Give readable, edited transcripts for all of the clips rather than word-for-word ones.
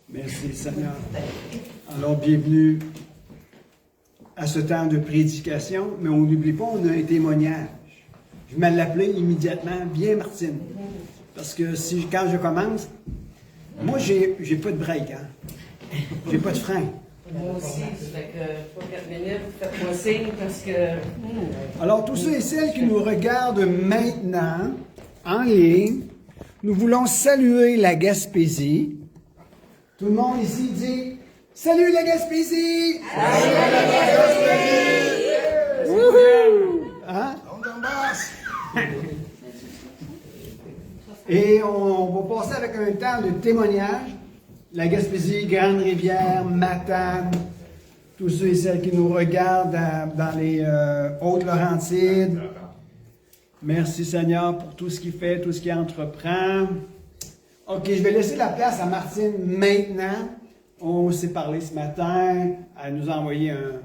Merci Seigneur. Alors, bienvenue à ce temps de prédication, mais on n'oublie pas, on a un témoignage. Je me l'appelais immédiatement, bien Martine. Parce que quand je commence, moi, j'ai pas de break, hein. J'ai pas de frein. Moi aussi, ça fait que 3-4 minutes, faites-moi signe parce que... Alors, tous ceux et celles qui nous regardent maintenant, en ligne, nous voulons saluer la Gaspésie. Tout le monde ici dit « Salut la Gaspésie! » Salut la Gaspésie! Wouhou! Hein? Et on va passer avec un temps de témoignage. La Gaspésie, Grande-Rivière, Matane, tous ceux et celles qui nous regardent dans les Hautes-Laurentides. Merci Seigneur pour tout ce qu'il fait, tout ce qu'il entreprend. OK, je vais laisser la place à Martine maintenant. On s'est parlé ce matin. Elle nous a envoyé un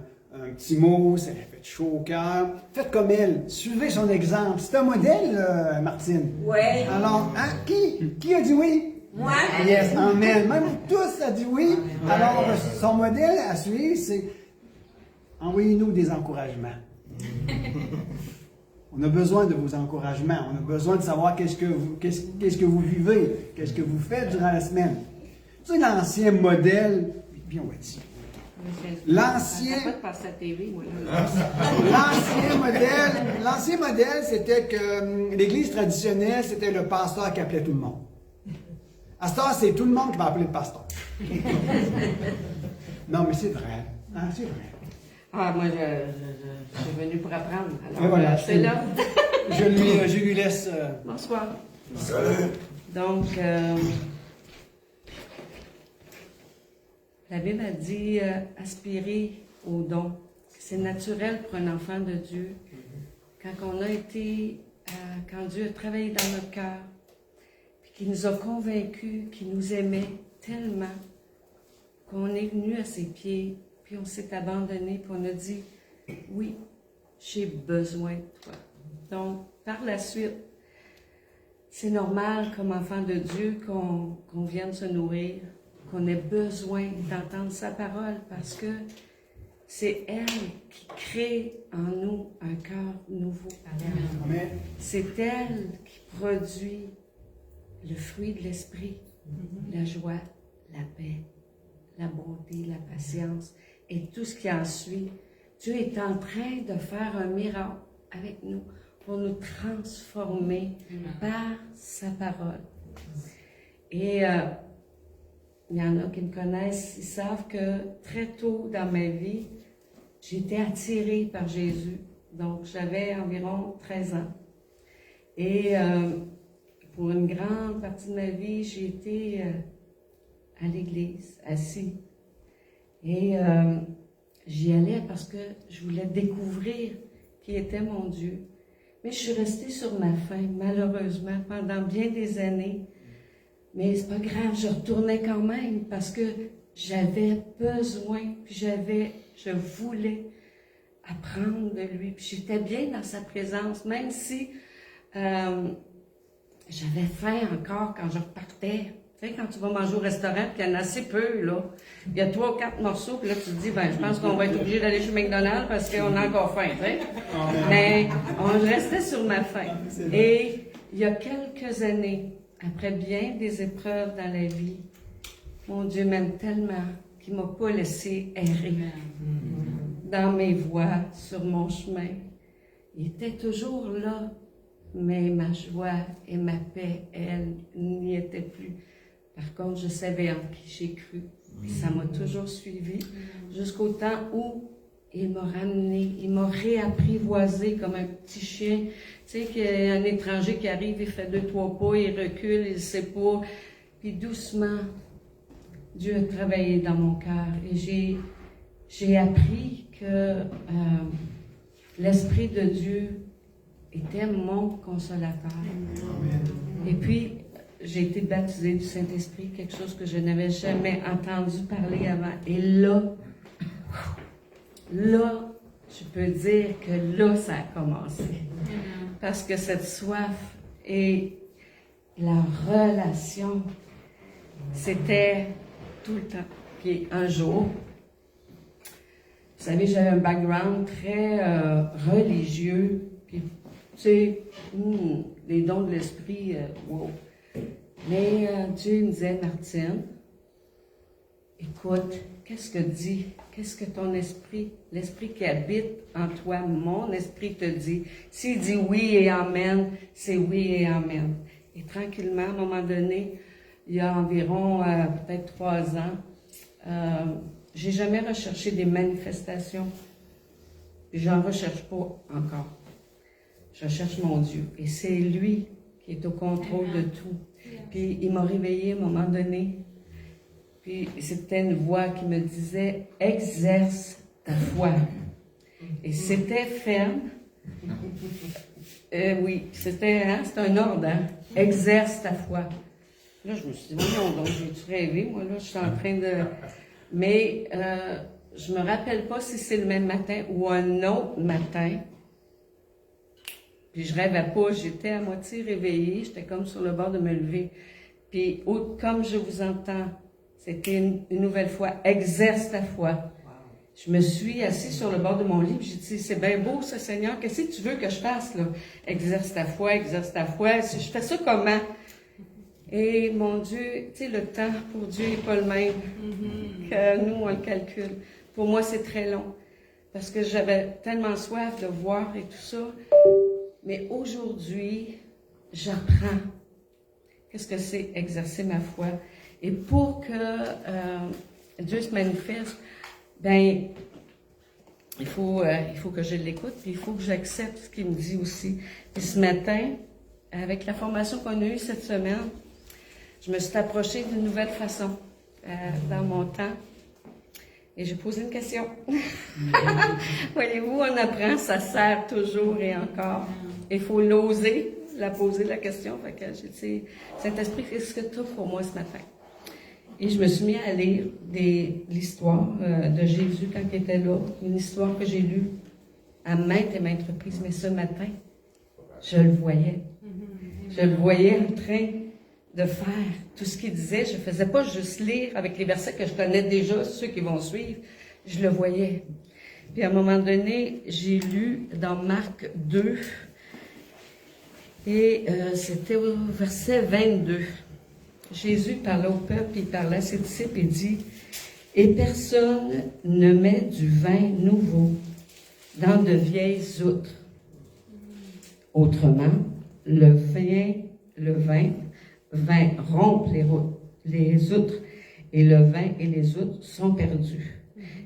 petit mot. Ça lui a fait chaud au cœur. Faites comme elle. Suivez son exemple. C'est un modèle, Martine. Oui. Alors, hein, qui a dit oui? Moi. Yes, amen. Même tous a dit oui. Alors, son modèle à suivre, c'est envoyez-nous des encouragements. On a besoin de vos encouragements. On a besoin de savoir qu'est-ce que vous vivez, qu'est-ce que vous faites durant la semaine. Tu sais, l'ancien modèle, puis on va dire. L'ancien modèle, c'était que l'église traditionnelle, c'était le pasteur qui appelait tout le monde. À ce temps, c'est tout le monde qui va appeler le pasteur. Non, mais c'est vrai. Hein, c'est vrai. Ah, moi, je suis venue pour apprendre. Alors, voilà, c'est là. je lui laisse... Bonsoir. Salut. Donc, la Bible a dit aspirer au don. C'est naturel pour un enfant de Dieu. Quand Dieu a travaillé dans notre cœur, puis qu'il nous a convaincus, qu'il nous aimait tellement, qu'on est venu à ses pieds, puis on s'est abandonné, puis on a dit, oui, j'ai besoin de toi. Donc, par la suite, c'est normal comme enfant de Dieu qu'on vienne se nourrir, qu'on ait besoin d'entendre sa parole, parce que c'est elle qui crée en nous un cœur nouveau. Amen. C'est elle qui produit le fruit de l'esprit, la joie, la paix, la bonté, la patience et tout ce qui en suit. Dieu est en train de faire un miracle avec nous pour nous transformer par sa parole. Et il y en a qui me connaissent, ils savent que très tôt dans ma vie, j'étais attirée par Jésus. Donc, j'avais environ 13 ans. Et pour une grande partie de ma vie, j'ai été à l'église, assis. Et j'y allais parce que je voulais découvrir qui était mon Dieu. Mais je suis restée sur ma faim, malheureusement, pendant bien des années. Mais c'est pas grave, je retournais quand même parce que j'avais besoin, puis je voulais apprendre de lui. Puis j'étais bien dans sa présence, même si j'avais faim encore quand je repartais. Tu sais, quand tu vas manger au restaurant, puis il y en a assez peu, là. Il y a 3 ou 4 morceaux, puis là, tu te dis, ben, je pense qu'on va être obligé d'aller chez McDonald's parce qu'on a encore faim, tu sais. Mais on restait sur ma faim. Et il y a quelques années, après bien des épreuves dans la vie, mon Dieu m'aime tellement qu'il ne m'a pas laissé errer dans mes voies, sur mon chemin. Il était toujours là, mais ma joie et ma paix, elles, n'y étaient plus. Par contre, je savais en qui j'ai cru. Puis ça m'a toujours suivi jusqu'au temps où il m'a ramené, il m'a réapprivoisé comme un petit chien. Tu sais, qu'il y a un étranger qui arrive, il fait 2-3 pas, il recule, il ne sait pas. Puis doucement, Dieu a travaillé dans mon cœur et j'ai appris que l'Esprit de Dieu était mon consolateur. Et puis, j'ai été baptisée du Saint-Esprit, quelque chose que je n'avais jamais entendu parler avant. Et là, je peux dire que là, ça a commencé. Parce que cette soif et la relation, c'était tout le temps. Puis un jour, vous savez, j'avais un background très religieux, puis tu sais, les dons de l'esprit, wow. Mais Dieu me disait, Martine, écoute, qu'est-ce que ton esprit, l'esprit qui habite en toi, mon esprit te dit. S'il dit oui et amen, c'est oui et amen. Et tranquillement, à un moment donné, il y a environ peut-être 3 ans, j'ai jamais recherché des manifestations. J'en recherche pas encore. Je cherche mon Dieu. Et c'est lui qui est au contrôle de tout. Puis il m'a réveillée à un moment donné. Puis c'était une voix qui me disait « Exerce ta foi ». Et c'était ferme. Oui, c'était un ordre, hein? « Exerce ta foi ». Là, je me suis dit « Non, donc j'ai-tu rêvé? Moi, là, je suis en train de... » Mais je me rappelle pas si c'est le même matin ou un autre matin. Puis je rêvais pas, j'étais à moitié réveillée, j'étais comme sur le bord de me lever. Puis comme je vous entends, c'était une nouvelle fois, exerce ta foi. Je me suis assise sur le bord de mon lit, puis j'ai dit, c'est bien beau ça, Seigneur, qu'est-ce que tu veux que je fasse, là? Exerce ta foi, exerce ta foi. Je fais ça comment? Et mon Dieu, tu sais, le temps pour Dieu n'est pas le même que nous, on le calcule. Pour moi, c'est très long, parce que j'avais tellement soif de voir et tout ça. Mais aujourd'hui, j'apprends qu'est-ce que c'est exercer ma foi. Et pour que Dieu se manifeste, ben, il faut que je l'écoute, puis il faut que j'accepte ce qu'il me dit aussi. Et ce matin, avec la formation qu'on a eue cette semaine, je me suis approchée d'une nouvelle façon dans mon temps. Et j'ai posé une question. Voyez-vous, on apprend, ça sert toujours et encore. Il faut l'oser, la poser la question. Fait que j'ai dit, Saint-Esprit, qu'est-ce que tu as pour moi ce matin? Et je me suis mis à lire l'histoire de Jésus quand il était là. Une histoire que j'ai lue à maintes et maintes reprises. Mais ce matin, je le voyais. Je le voyais en train de faire tout ce qu'il disait. Je ne faisais pas juste lire avec les versets que je connais déjà, ceux qui vont suivre. Je le voyais. Puis à un moment donné, j'ai lu dans Marc 2, et c'était au verset 22. Jésus parlait au peuple, il parlait à ses disciples et dit « Et personne ne met du vin nouveau dans de vieilles outres. Autrement, le vin rompt les outres, et le vin et les outres sont perdus. »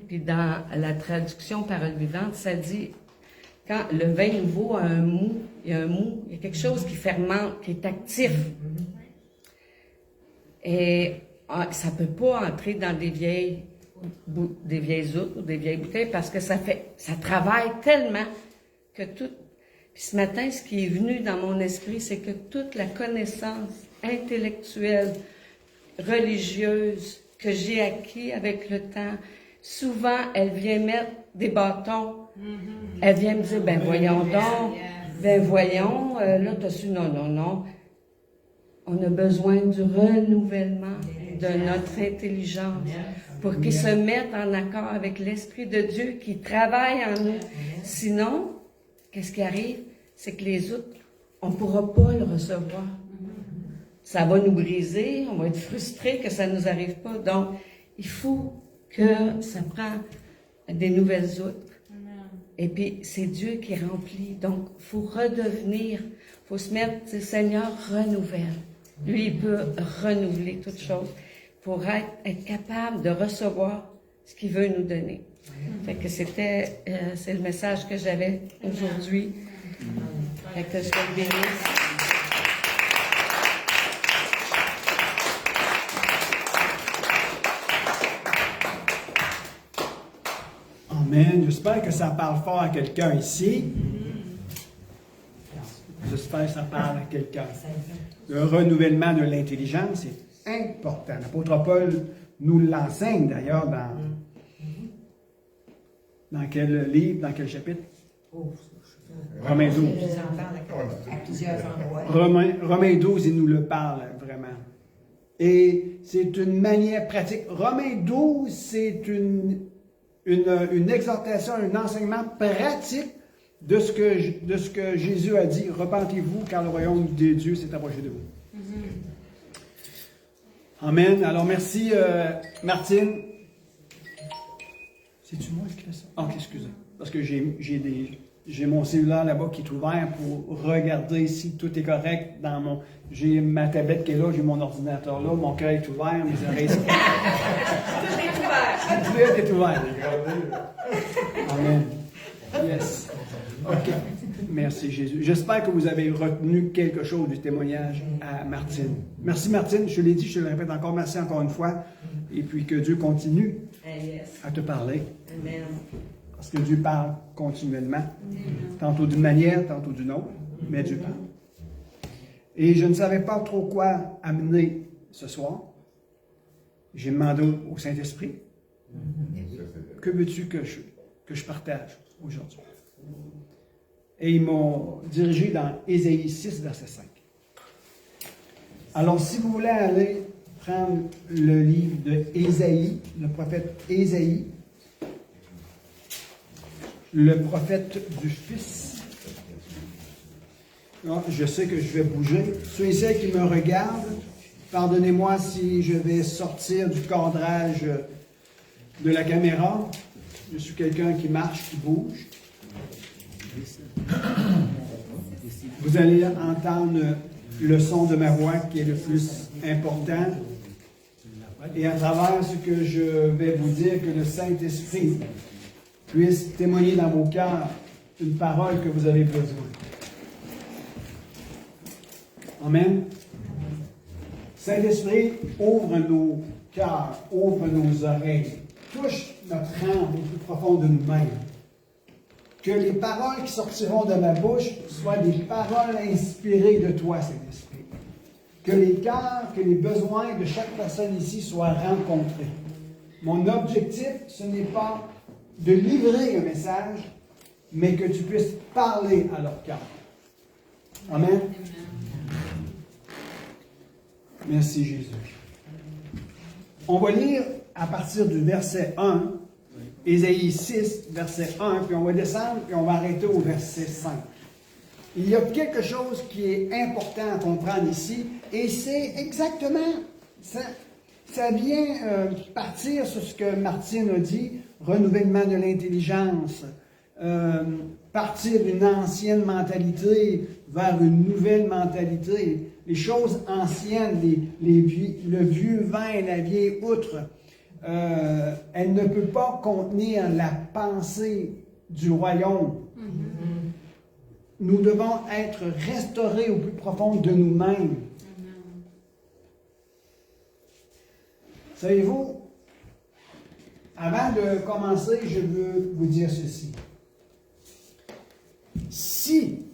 Puis dans la traduction Parole vivante, ça dit « Quand le vin nouveau a un mou, il y a quelque chose qui fermente, qui est actif. » Et ça ne peut pas entrer dans des vieilles outres ou des vieilles bouteilles parce que ça travaille tellement que tout... Puis ce matin, ce qui est venu dans mon esprit, c'est que toute la connaissance intellectuelle, religieuse que j'ai acquis avec le temps, souvent, elle vient mettre des bâtons. Elle vient me dire, ben voyons donc, ben voyons, là, t'as su, non. On a besoin du renouvellement de notre intelligence pour qu'il se mette en accord avec l'Esprit de Dieu qui travaille en nous. Sinon, qu'est-ce qui arrive? C'est que les autres, on ne pourra pas le recevoir. Ça va nous briser, on va être frustrés que ça ne nous arrive pas. Donc, il faut que ça prend des nouvelles outres. Et puis, c'est Dieu qui remplit. Donc, il faut redevenir, il faut se mettre, Seigneur, renouvelle. Lui, il peut renouveler toutes choses pour être capable de recevoir ce qu'il veut nous donner. Fait que c'est le message que j'avais aujourd'hui. Fait que je te bénisse. Amen. J'espère que ça parle fort à quelqu'un ici. J'espère que ça parle à quelqu'un. Le renouvellement de l'intelligence est important. L'apôtre Paul nous l'enseigne d'ailleurs dans quel livre, dans quel chapitre? Romains 12. À plusieurs endroits. Romains 12, il nous le parle vraiment. Et c'est une manière pratique. Romains 12, c'est une exhortation, un enseignement pratique de ce que Jésus a dit. Repentez-vous car le royaume de Dieu s'est approché de vous. Amen. Alors merci Martine. C'est-tu moi qui fais ça? Ah, excusez. Parce que j'ai mon cellulaire là-bas qui est ouvert pour regarder si tout est correct dans mon... J'ai ma tablette qui est là, j'ai mon ordinateur là, mon cœur est ouvert, mes oreilles sont... Tout est ouvert. Tout est ouvert. Amen. Yes. OK. Merci Jésus. J'espère que vous avez retenu quelque chose du témoignage à Martine. Merci Martine, je l'ai dit, je le répète encore, merci encore une fois. Et puis que Dieu continue à te parler. Amen. Parce que Dieu parle continuellement. Tantôt d'une manière, tantôt d'une autre, mais Dieu parle. Et je ne savais pas trop quoi amener ce soir. J'ai demandé au Saint-Esprit, que veux-tu que je partage aujourd'hui? Et ils m'ont dirigé dans Ésaïe 6, verset 5. Alors, si vous voulez aller prendre le livre de Ésaïe, le prophète Ésaïe, le prophète du Fils. Alors, je sais que je vais bouger. Ceux et celles qui me regardent, pardonnez-moi si je vais sortir du cadrage de la caméra. Je suis quelqu'un qui marche, qui bouge. Vous allez entendre le son de ma voix qui est le plus important. Et à travers ce que je vais vous dire, que le Saint-Esprit puisse témoigner dans vos cœurs une parole que vous avez besoin. Amen. Saint-Esprit, ouvre nos cœurs, ouvre nos oreilles, touche notre âme au plus profond de nous-mêmes. Que les paroles qui sortiront de ma bouche soient des paroles inspirées de toi, Saint-Esprit. Que les cœurs, que les besoins de chaque personne ici soient rencontrés. Mon objectif, ce n'est pas de livrer un message, mais que tu puisses parler à leur cœur. Amen. Merci Jésus. On va lire à partir du verset 1, Ésaïe 6, verset 1, puis on va descendre, puis on va arrêter au verset 5. Il y a quelque chose qui est important à comprendre ici, et c'est exactement, ça vient partir sur ce que Martine a dit, renouvellement de l'intelligence, partir d'une ancienne mentalité vers une nouvelle mentalité, les choses anciennes, le vieux vin et la vieille outre, elle ne peut pas contenir la pensée du royaume. Nous devons être restaurés au plus profond de nous-mêmes. Savez-vous, avant de commencer, je veux vous dire ceci. Si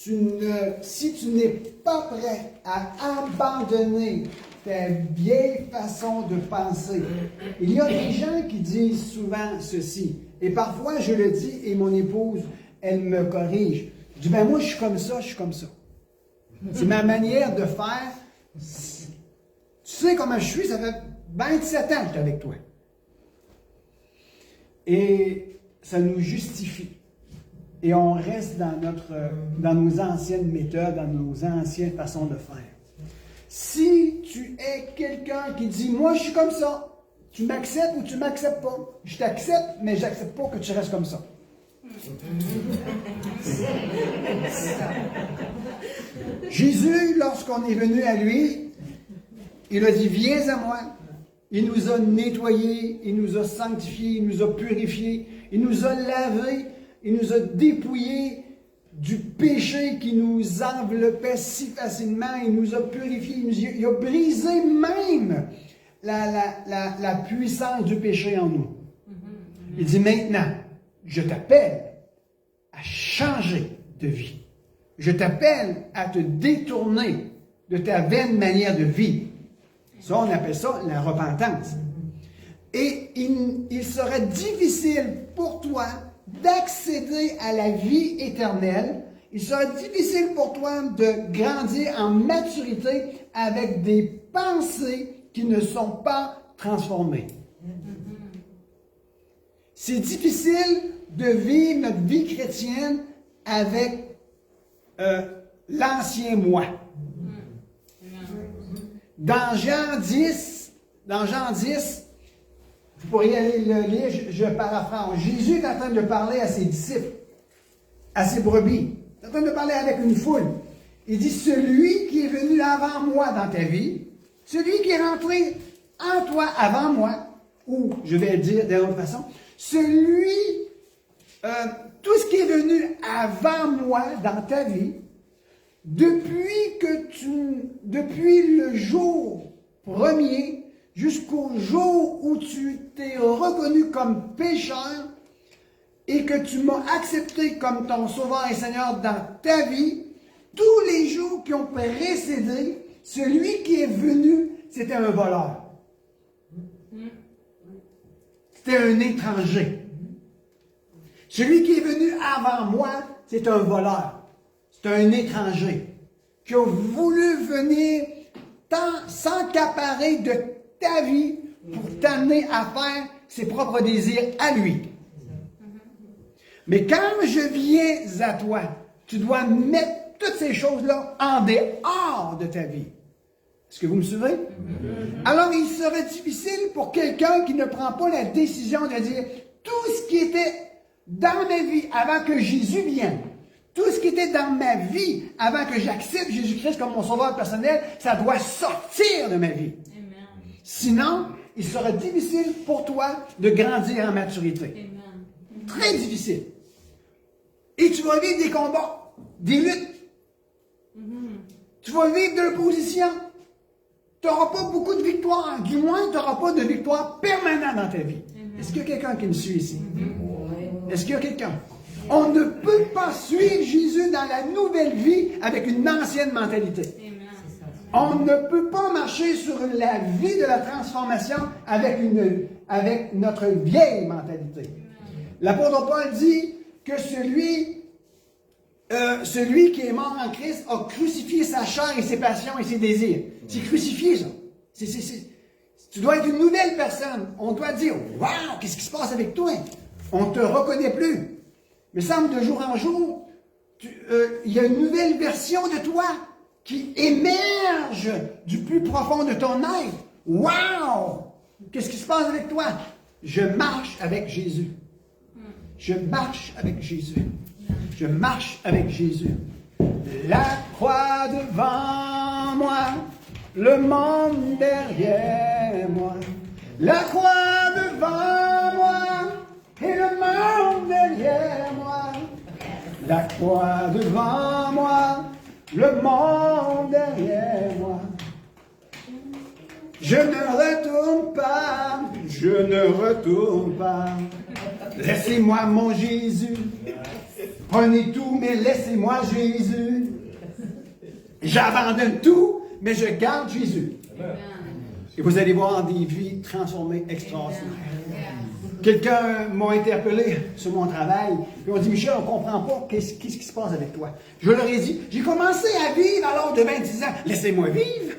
tu n'es pas prêt à abandonner ta vieille façon de penser, il y a des gens qui disent souvent ceci, et parfois je le dis et mon épouse, elle me corrige. Je dis, ben moi je suis comme ça, je suis comme ça. C'est ma manière de faire. Tu sais comment je suis, ça fait 27 ans que je suis avec toi. Et ça nous justifie. Et on reste dans nos anciennes méthodes, dans nos anciennes façons de faire. Si tu es quelqu'un qui dit, moi je suis comme ça, tu m'acceptes ou tu ne m'acceptes pas. Je t'accepte, mais je n'accepte pas que tu restes comme ça. Jésus, lorsqu'on est venu à lui, il a dit, viens à moi. Il nous a nettoyés, il nous a sanctifiés, il nous a purifiés, il nous a lavés, il nous a dépouillés du péché qui nous enveloppait si facilement, il nous a purifiés, il a brisé même la puissance du péché en nous. Il dit maintenant, je t'appelle à changer de vie. Je t'appelle à te détourner de ta vaine manière de vivre. Ça, on appelle ça la repentance. Et il serait difficile pour toi d'accéder à la vie éternelle. Il serait difficile pour toi de grandir en maturité avec des pensées qui ne sont pas transformées. C'est difficile de vivre notre vie chrétienne avec l'ancien moi. Dans Jean 10, vous pourriez aller le lire, je paraphrase. Jésus est en train de parler à ses disciples, à ses brebis. Il est en train de parler avec une foule. Il dit, celui qui est venu avant moi dans ta vie, celui qui est rentré en toi avant moi, ou je vais le dire d'une autre façon, tout ce qui est venu avant moi dans ta vie, depuis le jour premier jusqu'au jour où tu t'es reconnu comme pécheur et que tu m'as accepté comme ton sauveur et Seigneur dans ta vie, tous les jours qui ont précédé, celui qui est venu, c'était un voleur. C'était un étranger. Celui qui est venu avant moi, c'est un voleur. C'est un étranger qui a voulu venir s'accaparer de ta vie pour t'amener à faire ses propres désirs à lui. Mais quand je viens à toi, tu dois mettre toutes ces choses-là en dehors de ta vie. Est-ce que vous me suivez? Alors, il serait difficile pour quelqu'un qui ne prend pas la décision de dire tout ce qui était dans ma vie avant que Jésus vienne, tout ce qui était dans ma vie avant que j'accepte Jésus-Christ comme mon sauveur personnel, ça doit sortir de ma vie. Amen. Sinon, il sera difficile pour toi de grandir en maturité. Amen. Très difficile. Et tu vas vivre des combats, des luttes. Tu vas vivre de l'opposition. Tu n'auras pas beaucoup de victoires. Du moins, tu n'auras pas de victoire permanente dans ta vie. Est-ce qu'il y a quelqu'un qui me suit ici? Est-ce qu'il y a quelqu'un? On ne peut pas suivre Jésus dans la nouvelle vie avec une ancienne mentalité. On ne peut pas marcher sur la vie de la transformation avec notre vieille mentalité. L'apôtre Paul dit que celui qui est mort en Christ a crucifié sa chair et ses passions et ses désirs. C'est crucifié, ça. Tu dois être une nouvelle personne. On doit dire, « Wow, qu'est-ce qui se passe avec toi? » On ne te reconnaît plus. Mais semble de jour en jour, il y a une nouvelle version de toi qui émerge du plus profond de ton être. Wow! Qu'est-ce qui se passe avec toi? Je marche avec Jésus. Je marche avec Jésus. Je marche avec Jésus. La croix devant moi, le monde derrière moi. La croix devant moi et le monde derrière moi. La croix devant moi, le monde derrière moi. Je ne retourne pas, je ne retourne pas. Laissez-moi mon Jésus. Prenez tout, mais laissez-moi Jésus. J'abandonne tout, mais je garde Jésus. Et vous allez voir des vies transformées extraordinaires. Quelqu'un m'a interpellé sur mon travail. Ils m'ont dit, Michel, on ne comprend pas qu'est-ce qui se passe avec toi. Je leur ai dit, j'ai commencé à vivre à l'âge de 26 ans. Laissez-moi vivre.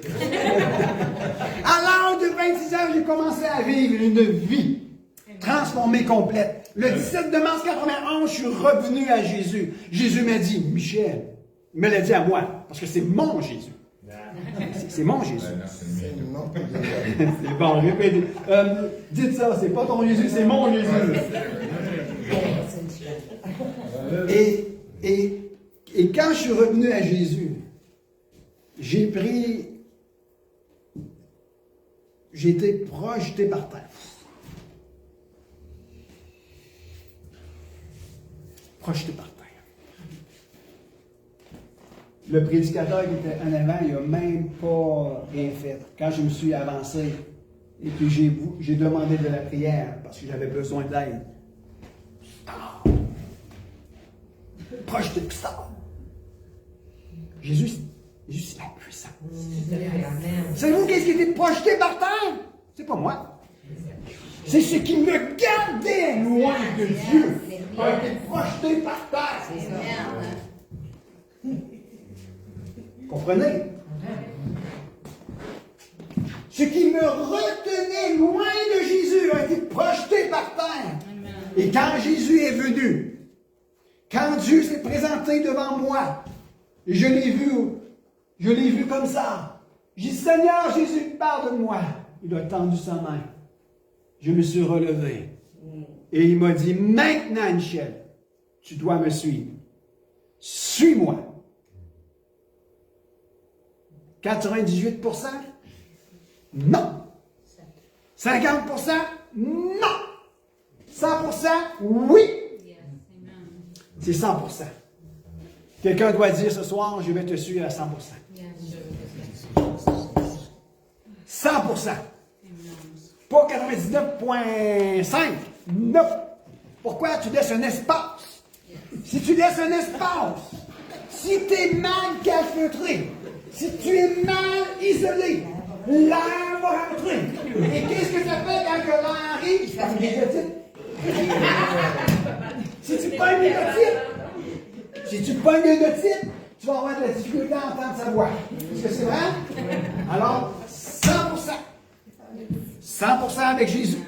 À l'âge de 26 ans, j'ai commencé à vivre une vie transformée complète. Le 17 de mars 91, je suis revenu à Jésus. Jésus m'a dit, Michel, il me l'a dit à moi, parce que c'est mon Jésus. C'est mon Jésus. C'est bon, répétez. Dites ça, c'est pas ton Jésus, c'est mon Jésus. Et quand je suis revenu à Jésus, j'ai été projeté par terre. Projeté par terre. Le prédicateur qui était en avant, il n'a même pas rien fait. Quand je me suis avancé, et puis j'ai demandé de la prière parce que j'avais besoin d'aide. Projeté par terre. Jésus, c'est la puissance. Savez-vous qu'est-ce qui était projeté par terre? C'est pas moi. C'est ce qui me gardait loin de Dieu. A été projeté par terre. Comprenez? Ce qui me retenait loin de Jésus a été projeté par terre. Et quand Jésus est venu, quand Dieu s'est présenté devant moi, et je l'ai vu comme ça. J'ai dit, Seigneur Jésus, pardonne-moi. Il a tendu sa main. Je me suis relevé. Et il m'a dit, maintenant, Michel, tu dois me suivre. Suis-moi. 98%? Non. 50%? Non. 100%? Oui. C'est 100%. Quelqu'un doit dire ce soir, je vais te suivre à 100%. 100%. Pas 99,5. Non. Pourquoi tu laisses un espace? Si tu laisses un espace, si tu es mal calfeutré, si tu es mal isolé, l'air va rentrer. Et qu'est-ce que ça fait quand l'air arrive? Ça fait des otite. Si tu pognes une otite, tu vas avoir de la difficulté à entendre sa voix. Est-ce que c'est vrai? Alors, 100%. 100% avec Jésus.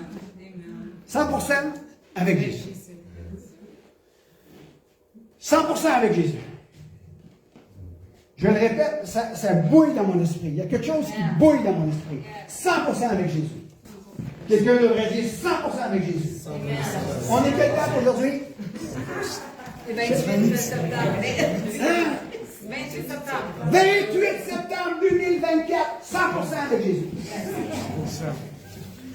100% avec Jésus. 100% avec Jésus. Je le répète, ça bouille dans mon esprit. Il y a quelque chose qui bouille dans mon esprit. 100% avec Jésus. Quelqu'un devrait dire 100% avec Jésus. On est quelle date aujourd'hui? 28 septembre. Hein? 28 septembre. 28 septembre 2024, 100% avec Jésus.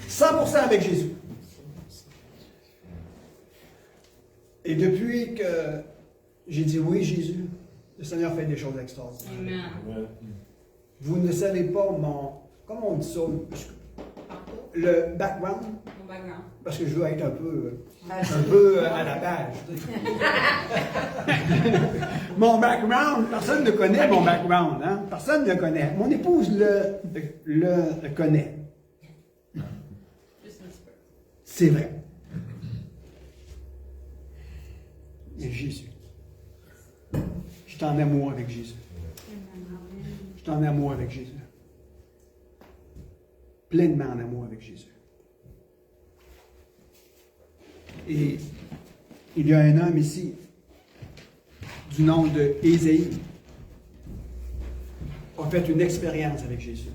100% avec Jésus. Et depuis que j'ai dit oui, Jésus, le Seigneur fait des choses extraordinaires. Amen. Vous ne savez pas comment on dit ça, le background, Mon background. parce que je veux être un peu à la page. Mon background, personne ne connaît mon background, hein? Personne ne le connaît. Mon épouse le connaît. Juste un petit peu. C'est vrai. Mais Jésus. Je suis en amour avec Jésus. Je suis en amour avec Jésus. Pleinement en amour avec Jésus. Et il y a un homme ici, du nom de Ésaïe, a fait une expérience avec Jésus.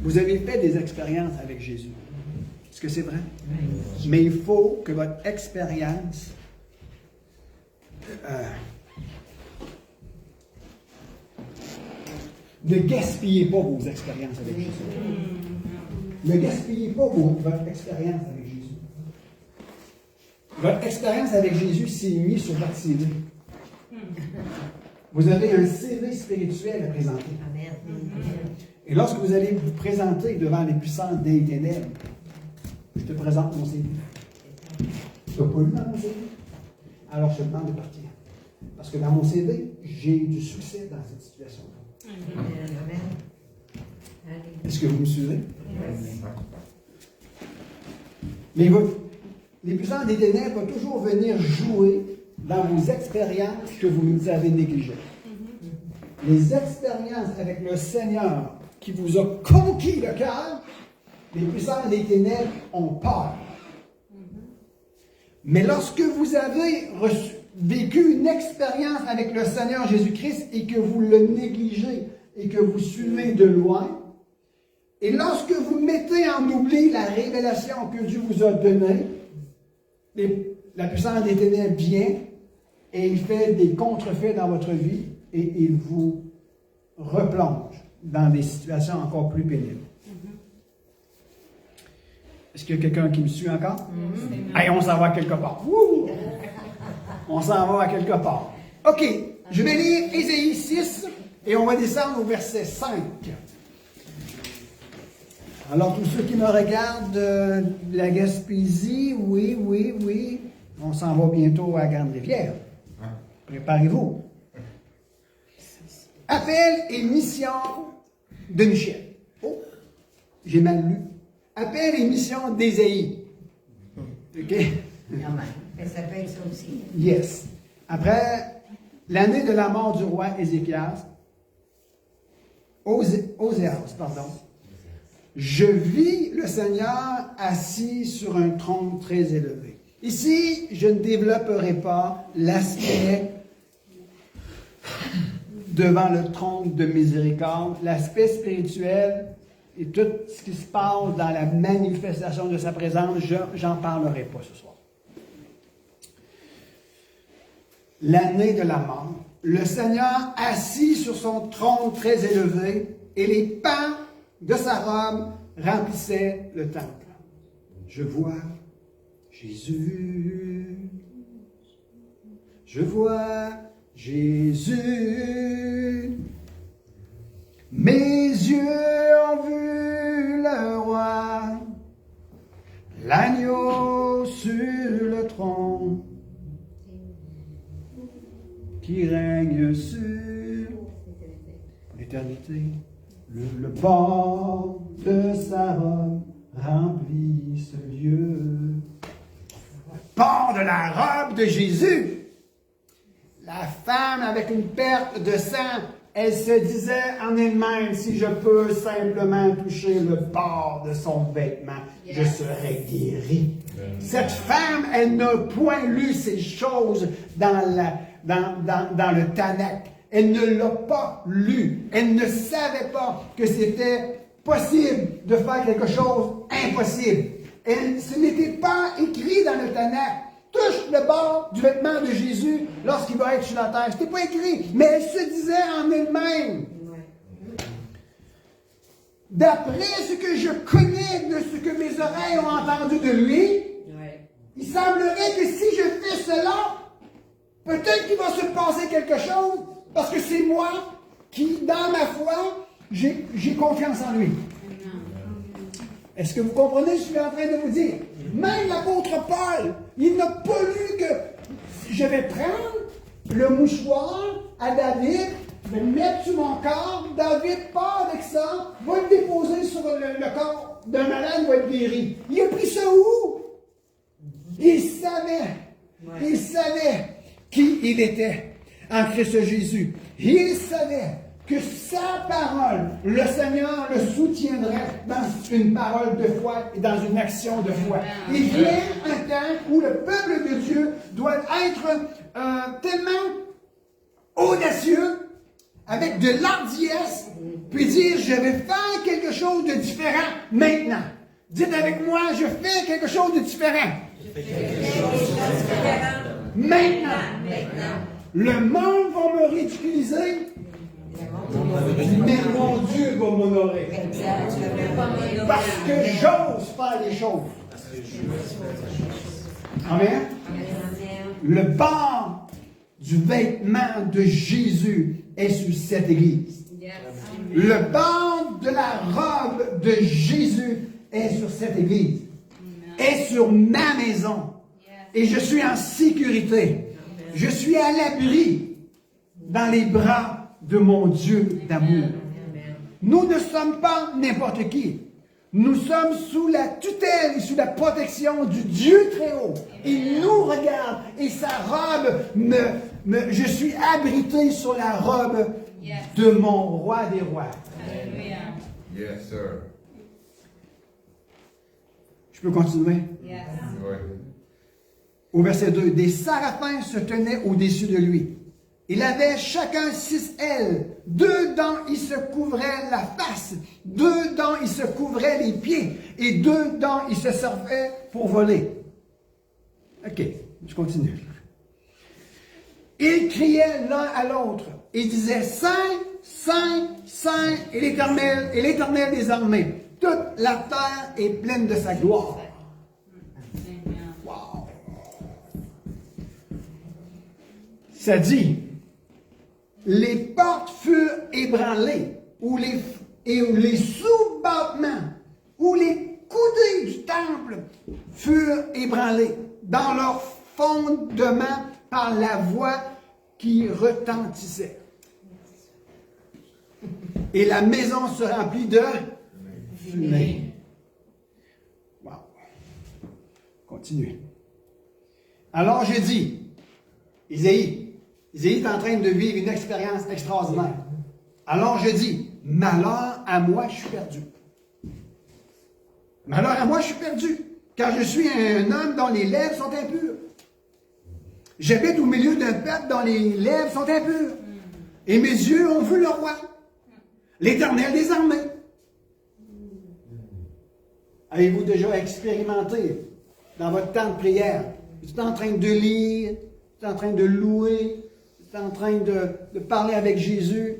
Vous avez fait des expériences avec Jésus. Est-ce que c'est vrai? Mais il faut que votre expérience ne gaspillez pas vos expériences avec Jésus. Ne gaspillez pas votre expérience avec Jésus. Votre expérience avec Jésus s'est mise sur votre CV. Vous avez un CV spirituel à présenter. Et lorsque vous allez vous présenter devant les puissants des ténèbres, je te présente mon CV. Tu n'as pas lu dans mon CV? Alors je te demande de partir. Parce que dans mon CV, j'ai eu du succès dans cette situation-là. Est-ce que vous me suivez? Mais les puissants des ténèbres vont toujours venir jouer dans vos expériences que vous avez négligées. Les expériences avec le Seigneur qui vous a conquis le cœur, les puissants des ténèbres ont peur. Mais lorsque vous avez vécu une expérience avec le Seigneur Jésus-Christ et que vous le négligez et que vous suivez de loin, et lorsque vous mettez en oubli la révélation que Dieu vous a donnée, la puissance des ténèbres vient et il fait des contrefaits dans votre vie et il vous replonge dans des situations encore plus pénibles. Est-ce qu'il y a quelqu'un qui me suit encore? Allez, on s'en va quelque part. Wouh! On s'en va à quelque part. OK, je vais lire Ésaïe 6 et on va descendre au verset 5. Alors, tous ceux qui me regardent de la Gaspésie, oui, on s'en va bientôt à Grande-Rivière. Préparez-vous. Appel et mission de Michel. Oh, j'ai mal lu. Appel et mission d'Ésaïe. OK? Ça s'appelle ça aussi. Yes. Après l'année de la mort du roi Ézéchias, Oséas, je vis le Seigneur assis sur un trône très élevé. Ici, je ne développerai pas l'aspect devant le trône de miséricorde, l'aspect spirituel et tout ce qui se passe dans la manifestation de sa présence, j'en parlerai pas ce soir. L'année de la mort, le Seigneur assis sur son trône très élevé et les pans de sa robe remplissaient le temple. Je vois Jésus, je vois Jésus, mes yeux ont vu le roi, l'agneau sur le trône, qui règne sur l'éternité. Le bord de sa robe remplit ce lieu. Le bord de la robe de Jésus. La femme avec une perte de sang, elle se disait en elle-même, si je peux simplement toucher le bord de son vêtement, je serai guérie. Cette femme, elle n'a point lu ces choses dans le Tanakh. Elle ne l'a pas lu. Elle ne savait pas que c'était possible de faire quelque chose impossible. Ce n'était pas écrit dans le Tanakh. Touche le bord du vêtement de Jésus lorsqu'il va être sur la terre. Ce n'était pas écrit, mais elle se disait en elle-même. D'après ce que je connais de ce que mes oreilles ont entendu de lui, il semblerait que si je fais cela, peut-être qu'il va se passer quelque chose, parce que c'est moi qui, dans ma foi, j'ai confiance en lui. Est-ce que vous comprenez ce que je suis en train de vous dire? Même l'apôtre Paul, il n'a pas lu que je vais prendre le mouchoir à David, je vais le mettre sur mon corps, David part avec ça, va le déposer sur le corps d'un malade, va être guéri. Il a pris ça où? Il savait qui il était en Christ Jésus. Il savait que sa parole, le Seigneur le soutiendrait dans une parole de foi et dans une action de foi. Il vient un temps où le peuple de Dieu doit être tellement audacieux, avec de l'ardiesse, puis dire, je vais faire quelque chose de différent maintenant. Dites avec moi, je fais quelque chose de différent. Maintenant. Le monde va me ridiculiser, mais mon Dieu va m'honorer. Parce que j'ose faire les choses. Amen. Le bord du vêtement de Jésus est sur cette église. Le bord de la robe de Jésus est sur cette église. Est sur ma maison. Et je suis en sécurité. Je suis à l'abri dans les bras de mon Dieu d'amour. Nous ne sommes pas n'importe qui. Nous sommes sous la tutelle et sous la protection du Dieu très haut. Il nous regarde et sa robe je suis abrité sur la robe de mon roi des rois. Yes, sir. Je peux continuer? Yes. Oui. Au verset 2, des séraphins se tenaient au-dessus de lui. Il avait chacun 6 ailes. 2 dents, il se couvrait la face. 2 dents, il se couvrait les pieds. Et 2 dents, il se servait pour voler. OK, je continue. Ils criaient l'un à l'autre et disaient, Saint, Saint, Saint est l'Éternel des armées. Toute la terre est pleine de sa gloire. Wow. Ça dit, les portes furent ébranlées, ou les sous-battements, ou les coudées du temple furent ébranlés dans leur fondement par la voix qui retentissait. Et la maison se remplit de fumée. Wow. Continuez. Alors je dis, Isaïe est en train de vivre une expérience extraordinaire. Alors je dis, malheur à moi, je suis perdu. Mais alors à moi, je suis perdu, car je suis un homme dont les lèvres sont impures. J'habite au milieu d'un peuple dont les lèvres sont impures. Et mes yeux ont vu le roi, l'Éternel des armées. Avez-vous déjà expérimenté dans votre temps de prière? Vous êtes en train de lire, vous êtes en train de louer, vous êtes en train de parler avec Jésus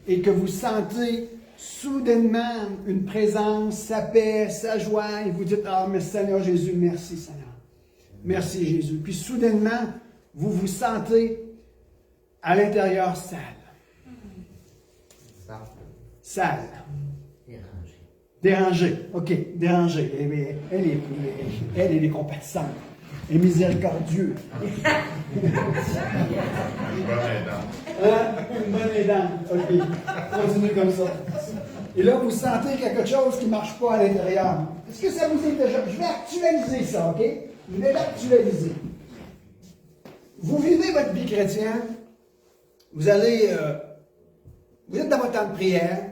et que vous sentez soudainement une présence, sa paix, sa joie, et vous dites, ah, mais Seigneur Jésus, merci Seigneur. Merci Jésus. Puis soudainement, vous vous sentez à l'intérieur sale. Sale. Dérangé. OK, dérangé. Elle est compatissante. Elle est miséricordieuse. Une bonne aidante. OK. Continuez comme ça. Et là, vous sentez quelque chose qui ne marche pas à l'intérieur. Est-ce que ça vous est déjà... Je vais actualiser ça, OK? Je vais l'actualiser. Vous vivez votre vie chrétienne. Vous allez... vous êtes dans votre temps de prière.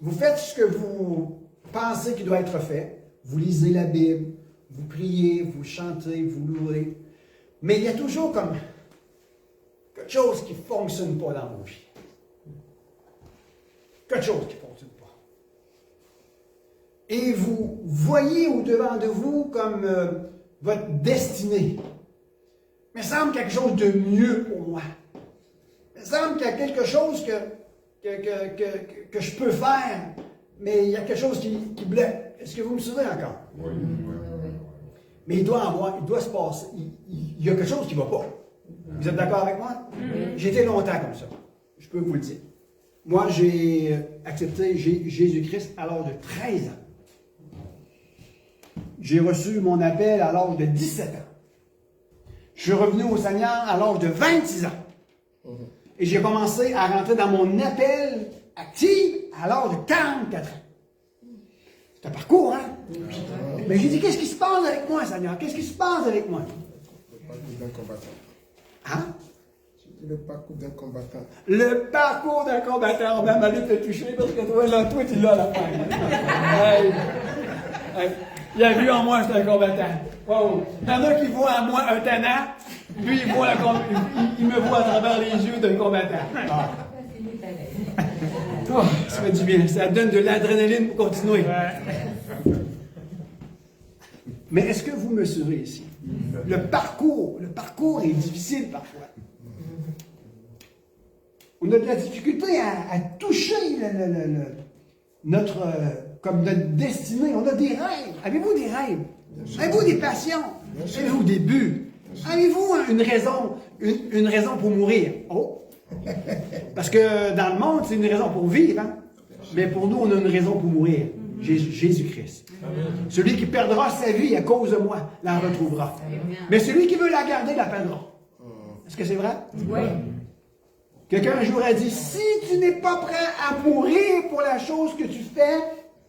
Vous faites ce que vous pensez qui doit être fait. Vous lisez la Bible. Vous priez, vous chantez, vous louez. Mais il y a toujours comme quelque chose qui ne fonctionne pas dans vos vies. Quelque chose qui ne fonctionne pas. Et vous voyez au-devant de vous comme votre destinée. Il me semble quelque chose de mieux pour moi. Il me semble qu'il y a quelque chose que je peux faire, mais il y a quelque chose qui bloque. Est-ce que vous me souvenez encore? Oui. Mais il doit se passer. Il y a quelque chose qui ne va pas. Vous êtes d'accord avec moi? J'ai été longtemps comme ça. Je peux vous le dire. Moi, j'ai accepté Jésus-Christ à l'âge de 13 ans. J'ai reçu mon appel à l'âge de 17 ans. Je suis revenu au Seigneur à l'âge de 26 ans. Et j'ai commencé à rentrer dans mon appel actif à l'âge de 44 ans. C'est un parcours, hein? Mais j'ai dit, qu'est-ce qui se passe avec moi, Seigneur? Qu'est-ce qui se passe avec moi? Le parcours d'un combattant. Hein? Le parcours d'un combattant. Le parcours d'un combattant. On m'a mal te toucher parce que toi, tu l'as à la fin. Il a vu en moi, je suis un combattant. Wow. Il y en a qui voient en moi un tannant, lui, il me voit à travers les yeux d'un combattant. Ah. Oh, ça fait du bien. Ça donne de l'adrénaline pour continuer. Mais est-ce que vous me suivez ici? Le parcours est difficile parfois. On a de la difficulté à toucher notre destinée. On a des rêves. Avez-vous des rêves? Avez-vous des passions? Avez-vous des buts? Avez-vous une raison pour mourir? Oh! Parce que dans le monde, c'est une raison pour vivre. Hein? Mais pour nous, on a une raison pour mourir. Jésus-Christ. Celui qui perdra sa vie à cause de moi, la retrouvera. Mais celui qui veut la garder, la perdra. Est-ce que c'est vrai? Oui. Quelqu'un un jour a dit, si tu n'es pas prêt à mourir pour la chose que tu fais,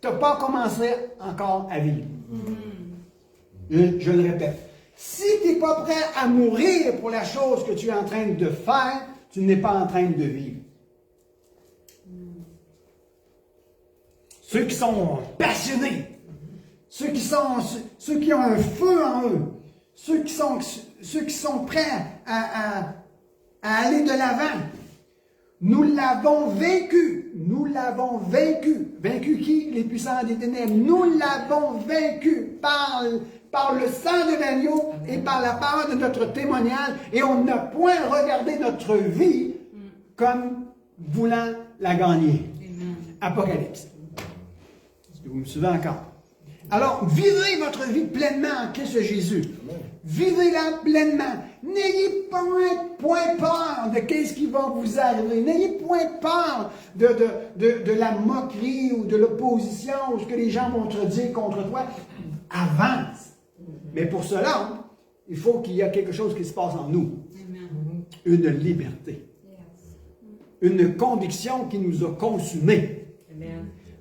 tu n'as pas commencé encore à vivre. Je le répète. Si tu n'es pas prêt à mourir pour la chose que tu es en train de faire, tu n'es pas en train de vivre. Ceux qui sont passionnés, ceux qui ont un feu en eux, ceux qui sont prêts à aller de l'avant, nous l'avons vaincu. Nous l'avons vaincu. Vaincu qui? Les puissants des ténèbres. Nous l'avons vaincu par le sang de l'agneau et par la parole de notre témoignage. Et on n'a point regardé notre vie comme voulant la gagner. Apocalypse. Est-ce que vous me suivez encore? Alors, vivez votre vie pleinement en Christ Jésus. Vivez-la pleinement. N'ayez point peur de qu'est-ce qui va vous arriver. N'ayez point peur de la moquerie ou de l'opposition ou ce que les gens vont te dire contre toi. Avance. Mais pour cela, il faut qu'il y ait quelque chose qui se passe en nous. Une liberté. Une conviction qui nous a consumés.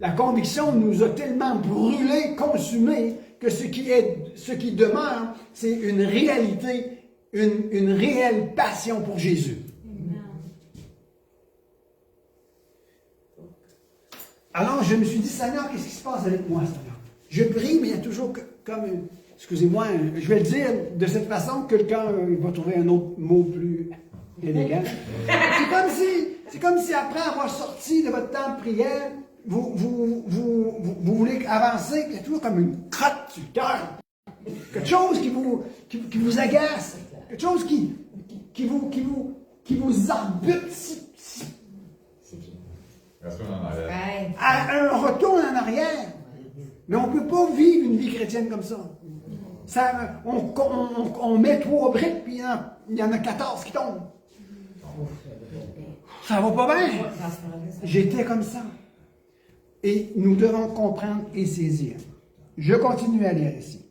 La conviction nous a tellement brûlés, consumés, que ce qui demeure, c'est une réalité, une réelle passion pour Jésus. Alors, je me suis dit, Seigneur, qu'est-ce qui se passe avec moi, Seigneur? Je prie, mais il y a toujours comme, excusez-moi, je vais le dire de cette façon, quelqu'un il va trouver un autre mot plus élégant. C'est comme si après avoir sorti de votre temps de prière, vous voulez avancer, il y a toujours comme une crotte sur le cœur. Quelque chose qui vous agace. Quelque chose qui vous embute. Retourne en arrière. Ouais. Un retour en arrière. Mais on ne peut pas vivre une vie chrétienne comme ça. On met 3 briques, puis il y en a 14 qui tombent. Ça va pas bien. J'étais comme ça. Et nous devons comprendre et saisir. Je continue à lire ici.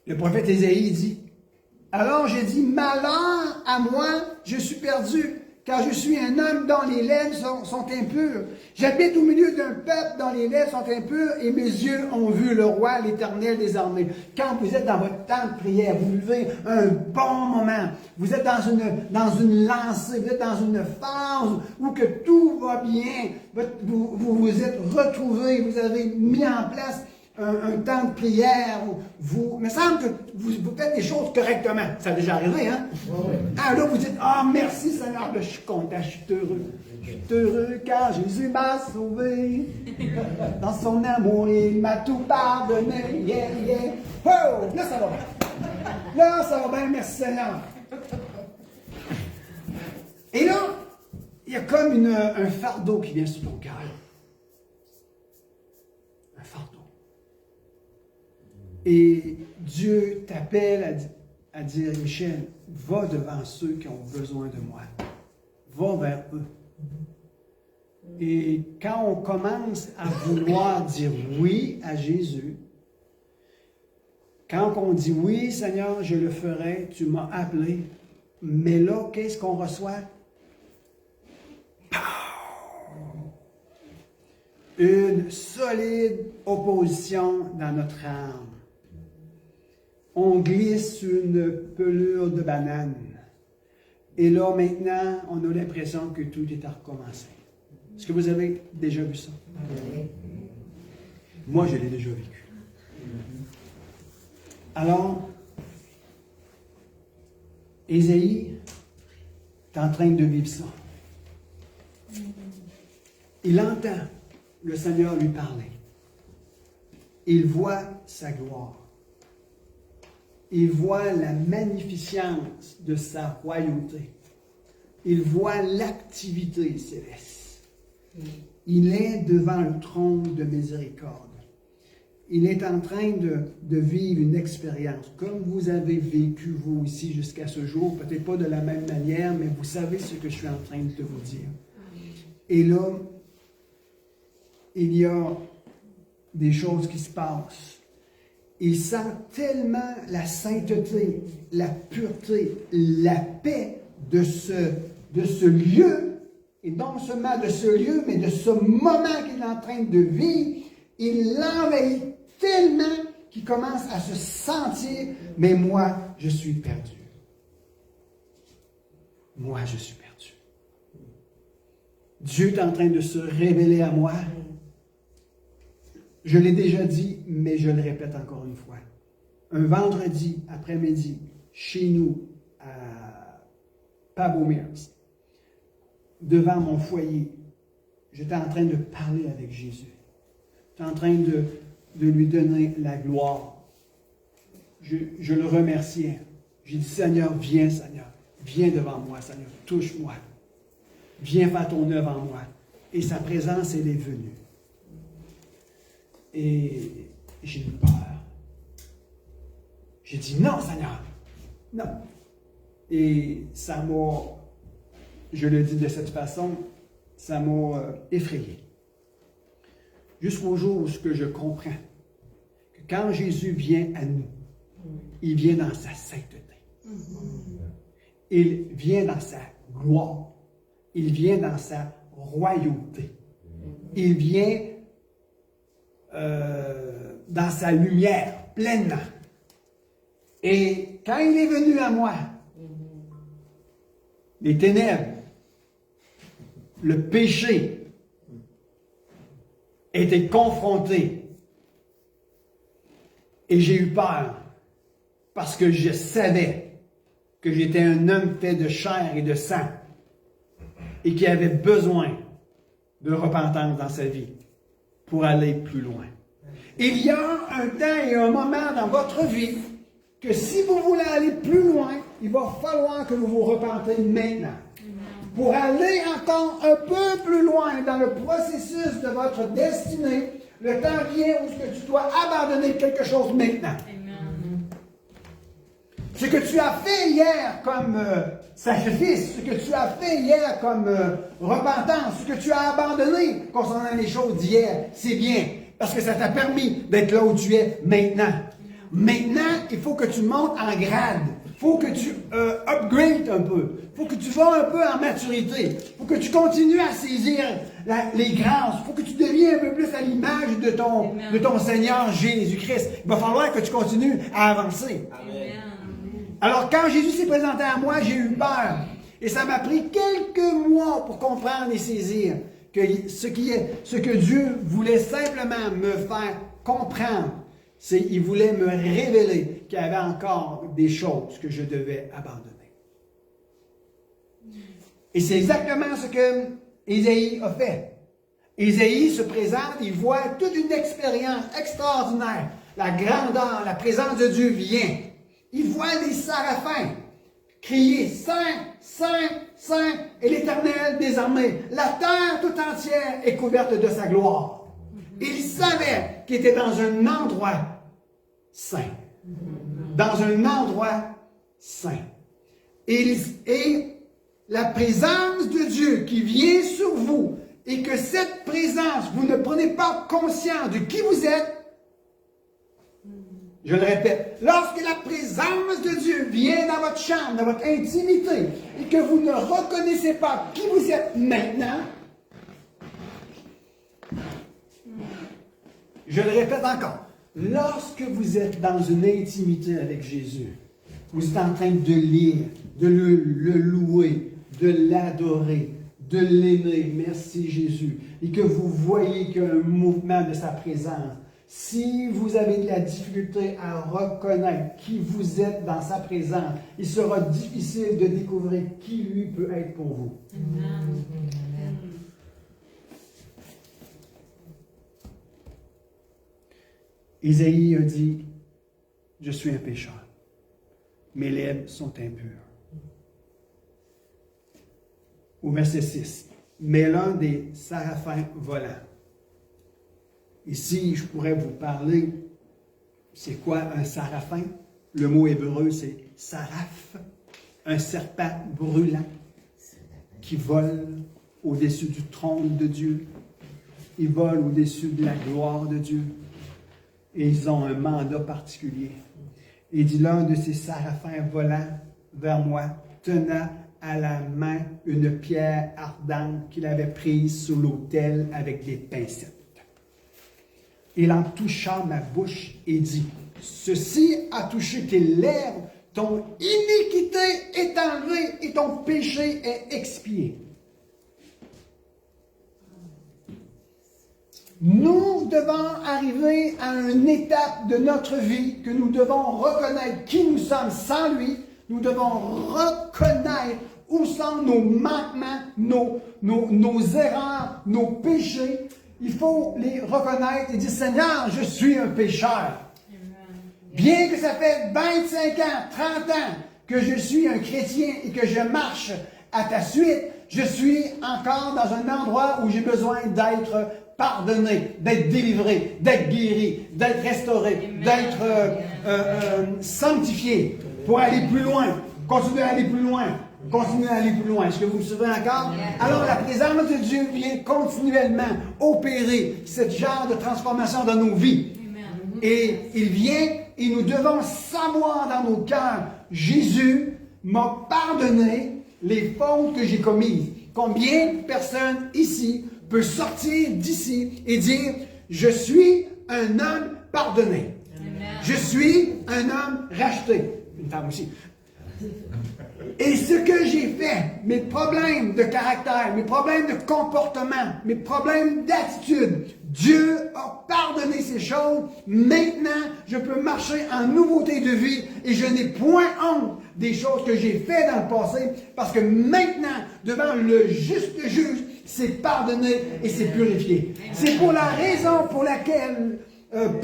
Le prophète Ésaïe dit, « Alors j'ai dit, malheur à moi, je suis perdu, car je suis un homme dont les lèvres sont impures. J'habite au milieu d'un peuple dont les lèvres sont impures, et mes yeux ont vu le roi, l'Éternel des armées. » Quand vous êtes dans votre temps de prière, vous vivez un bon moment, vous êtes dans une lancée, vous êtes dans une phase où que tout va bien, vous vous êtes retrouvés, vous avez mis en place un temps de prière, il me semble que vous faites les choses correctement. Ça a déjà arrivé, hein? Ah, là, vous dites, ah, merci Seigneur, là, je suis content, je suis heureux. Je suis heureux car Jésus m'a sauvé. Dans son amour, il m'a tout pardonné. Yeah, yeah. Oh, là, ça va bien. Là, ça va bien, merci Seigneur. Et là, il y a comme un fardeau qui vient sur ton cœur. Un fardeau. Et Dieu t'appelle à dire, Michel, va devant ceux qui ont besoin de moi. Va vers eux. Et quand on commence à vouloir dire oui à Jésus, quand on dit oui, Seigneur, je le ferai, tu m'as appelé, mais là, qu'est-ce qu'on reçoit? Une solide opposition dans notre âme. On glisse sur une pelure de banane. Et là, maintenant, on a l'impression que tout est à recommencer. Est-ce que vous avez déjà vu ça? Moi, je l'ai déjà vécu. Alors, Ésaïe est en train de vivre ça. Il entend le Seigneur lui parler. Il voit sa gloire. Il voit la magnificence de sa royauté. Il voit l'activité céleste. Il est devant le trône de miséricorde. Il est en train de vivre une expérience, comme vous avez vécu vous ici jusqu'à ce jour, peut-être pas de la même manière, mais vous savez ce que je suis en train de vous dire. Et là, il y a des choses qui se passent. Il sent tellement la sainteté, la pureté, la paix de ce lieu, et non seulement de ce lieu, mais de ce moment qu'il est en train de vivre. Il l'envahit tellement qu'il commence à se sentir, mais moi, je suis perdu. Moi, je suis perdu. Dieu est en train de se révéler à moi. Je l'ai déjà dit, mais je le répète encore une fois. Un vendredi après-midi, chez nous, à Pabomers, devant mon foyer, j'étais en train de parler avec Jésus. J'étais en train de lui donner la gloire. Je le remerciais. J'ai dit, Seigneur, viens devant moi, Seigneur, touche-moi. Viens faire ton œuvre en moi. Et sa présence, elle est venue. Et j'ai eu peur. J'ai dit, non, Seigneur, non. Et ça m'a, je le dis de cette façon, ça m'a effrayé. Jusqu'au jour où je comprends que quand Jésus vient à nous, il vient dans sa sainteté. Il vient dans sa gloire. Il vient dans sa royauté. Il vient dans sa lumière pleinement. Et quand il est venu à moi, les ténèbres, le péché, été confronté. Et j'ai eu peur parce que je savais que j'étais un homme fait de chair et de sang et qui avait besoin de repentance dans sa vie pour aller plus loin. Il y a un temps et un moment dans votre vie que si vous voulez aller plus loin, il va falloir que vous vous repentez maintenant. Pour aller encore un peu plus loin dans le processus de votre destinée, le temps vient où tu dois abandonner quelque chose maintenant. Ce que tu as fait hier comme sacrifice, ce que tu as fait hier comme repentance, ce que tu as abandonné concernant les choses d'hier, c'est bien, parce que ça t'a permis d'être là où tu es maintenant. Maintenant, il faut que tu montes en grade. Il faut que tu upgrades un peu. Il faut que tu vas un peu en maturité. Il faut que tu continues à saisir les grâces. Il faut que tu deviennes un peu plus à l'image de ton Seigneur Jésus-Christ. Il va falloir que tu continues à avancer. Amen. Alors, quand Jésus s'est présenté à moi, j'ai eu peur. Et ça m'a pris quelques mois pour comprendre et saisir que ce que Dieu voulait simplement me faire comprendre, c'est qu'il voulait me révéler qu'il y avait encore des choses que je devais abandonner. Et c'est exactement ce que Ésaïe a fait. Ésaïe se présente, il voit toute une expérience extraordinaire. La grandeur, la présence de Dieu vient. Il voit les séraphins crier « Saint, Saint, Saint est l'Éternel désormais. La terre tout entière est couverte de sa gloire. » Il savait qu'il était dans un endroit saint. Dans un endroit saint. Et la présence de Dieu qui vient sur vous et que cette présence, vous ne prenez pas conscience de qui vous êtes. Je le répète, lorsque la présence de Dieu vient dans votre chambre, dans votre intimité, et que vous ne reconnaissez pas qui vous êtes maintenant, je le répète encore, lorsque vous êtes dans une intimité avec Jésus, vous êtes en train de lire, de le louer, de l'adorer, de l'aimer, merci Jésus, et que vous voyez qu'il y a un mouvement de sa présence. Si vous avez de la difficulté à reconnaître qui vous êtes dans sa présence, il sera difficile de découvrir qui lui peut être pour vous. Amen. Isaïe a dit, « Je suis un pécheur. Mes lèvres sont impures. » Au verset 6, « Mais l'un des séraphins volants. » Ici, je pourrais vous parler, c'est quoi un séraphin? Le mot hébreu, c'est saraph, un serpent brûlant qui vole au-dessus du trône de Dieu. Ils volent au-dessus de la gloire de Dieu. Et ils ont un mandat particulier. Il dit, l'un de ces séraphins volant vers moi, tenant à la main une pierre ardente qu'il avait prise sur l'autel avec des pincettes. Il en toucha ma bouche et dit, « Ceci a touché tes lèvres, ton iniquité est enlevée et ton péché est expié. » Nous devons arriver à une étape de notre vie que nous devons reconnaître qui nous sommes sans lui. Nous devons reconnaître où sont nos manquements, nos erreurs, nos péchés. Il faut les reconnaître et dire, Seigneur, je suis un pécheur. Bien que ça fait 25 ans, 30 ans que je suis un chrétien et que je marche à ta suite, je suis encore dans un endroit où j'ai besoin d'être pardonné, d'être délivré, d'être guéri, d'être restauré, d'être sanctifié pour aller plus loin, continuer à aller plus loin. Continuez à aller plus loin. Est-ce que vous me suivez encore? Alors, la présence de Dieu vient continuellement opérer ce genre de transformation dans nos vies. Et il vient et nous devons savoir dans nos cœurs, Jésus m'a pardonné les fautes que j'ai commises. Combien de personnes ici peuvent sortir d'ici et dire, je suis un homme pardonné. Je suis un homme racheté. Une femme aussi. Et ce que j'ai fait, mes problèmes de caractère, mes problèmes de comportement, mes problèmes d'attitude, Dieu a pardonné ces choses. Maintenant, je peux marcher en nouveauté de vie et je n'ai point honte des choses que j'ai faites dans le passé parce que maintenant, devant le juste juge, c'est pardonné et c'est purifié. C'est pour la raison pour laquelle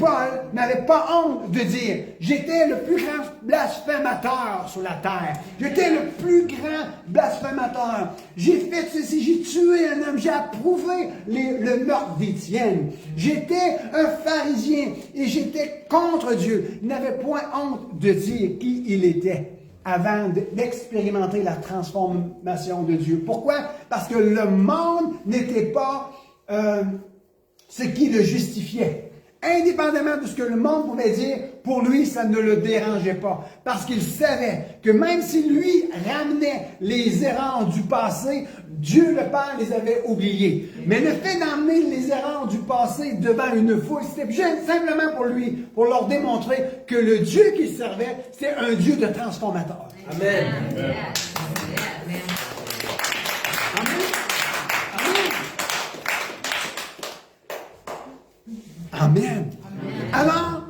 Paul n'avait pas honte de dire « J'étais le plus grand blasphémateur sur la terre. J'étais le plus grand blasphémateur. J'ai fait ceci, j'ai tué un homme, j'ai approuvé le meurtre d'Étienne. J'étais un pharisien et j'étais contre Dieu. » Il n'avait point honte de dire qui il était avant d'expérimenter la transformation de Dieu. Pourquoi? Parce que le monde n'était pas ce qui le justifiait. Indépendamment de ce que le monde pouvait dire, pour lui, ça ne le dérangeait pas. Parce qu'il savait que même si lui ramenait les erreurs du passé, Dieu le Père les avait oubliés. Mais le fait d'emmener les erreurs du passé devant une foule, c'était simplement pour lui, pour leur démontrer que le Dieu qu'il servait, c'était un Dieu de transformateur. Amen. Amen. Amen. Alors,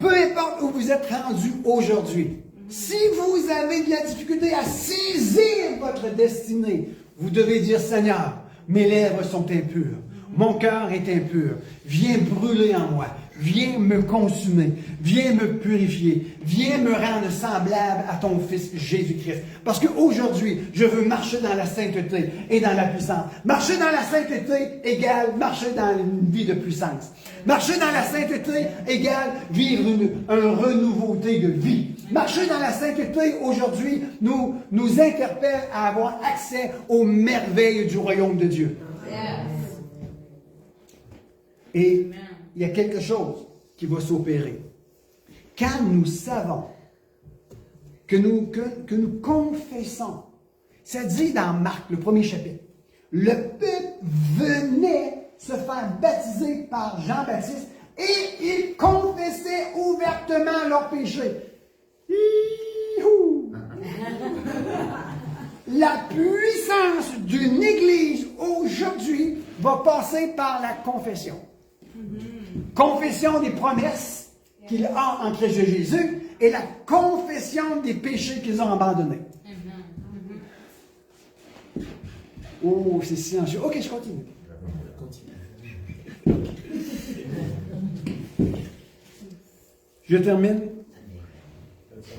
peu importe où vous êtes rendu aujourd'hui, si vous avez de la difficulté à saisir votre destinée, vous devez dire, Seigneur, mes lèvres sont impures, mon cœur est impur, viens brûler en moi, viens me consumer, viens me purifier, viens me rendre semblable à ton Fils Jésus-Christ. Parce qu'aujourd'hui, je veux marcher dans la sainteté et dans la puissance. Marcher dans la sainteté égale marcher dans une vie de puissance. Marcher dans la sainteté égale vivre un renouveauté de vie. Marcher dans la sainteté aujourd'hui nous interpelle à avoir accès aux merveilles du royaume de Dieu. Et il y a quelque chose qui va s'opérer. Quand nous savons que nous confessons, ça dit dans Marc, le premier chapitre, le peuple venait se faire baptiser par Jean-Baptiste et ils confessaient ouvertement leurs péchés. Hi-hou! La puissance d'une église aujourd'hui va passer par la confession. Confession des promesses qu'il a en Christ Jésus et la confession des péchés qu'ils ont abandonnés. Oh, c'est silencieux. Ok, je continue. Je termine.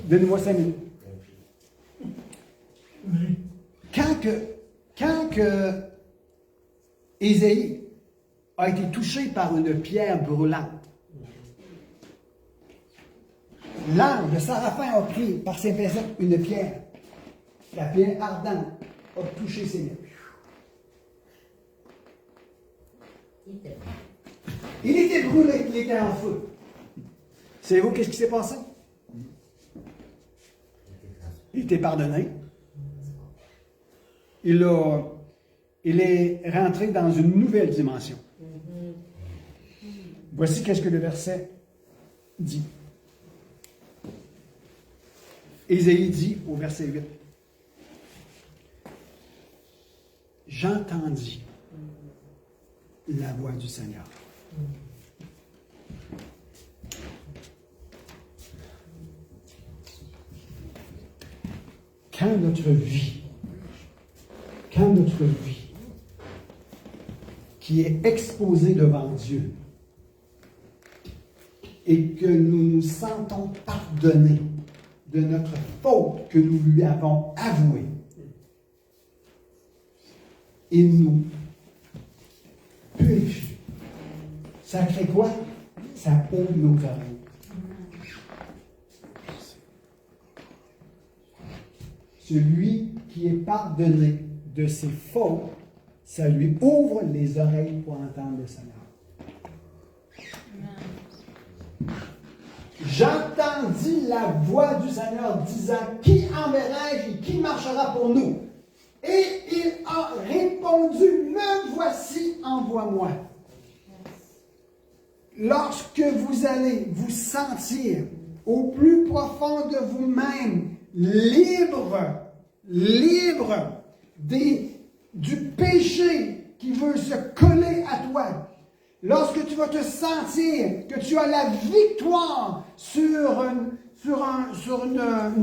Donnez-moi 5 minutes. Quand Ésaïe a été touché par une pierre brûlante, l'ange de Séraphin a pris par ses pincettes une pierre. La pierre ardente a touché ses lèvres. Il était brûlé, il était en feu. Savez-vous qu'est-ce qui s'est passé? Il était pardonné. Il est rentré dans une nouvelle dimension. Voici qu'est-ce que le verset dit. Ésaïe dit au verset 8. J'entendis la voix du Seigneur. Quand notre vie, qui est exposée devant Dieu, et que nous nous sentons pardonnés de notre faute que nous lui avons avouée, il nous purifie. Ça crée quoi? Ça ouvre nos oreilles. Celui qui est pardonné de ses fautes, ça lui ouvre les oreilles pour entendre le Seigneur. J'entendis la voix du Seigneur disant, qui enverrai-je et qui marchera pour nous? Et il a répondu, me voici, envoie-moi. Lorsque vous allez vous sentir au plus profond de vous-même, libre du péché qui veut se coller à toi, lorsque tu vas te sentir que tu as la victoire sur une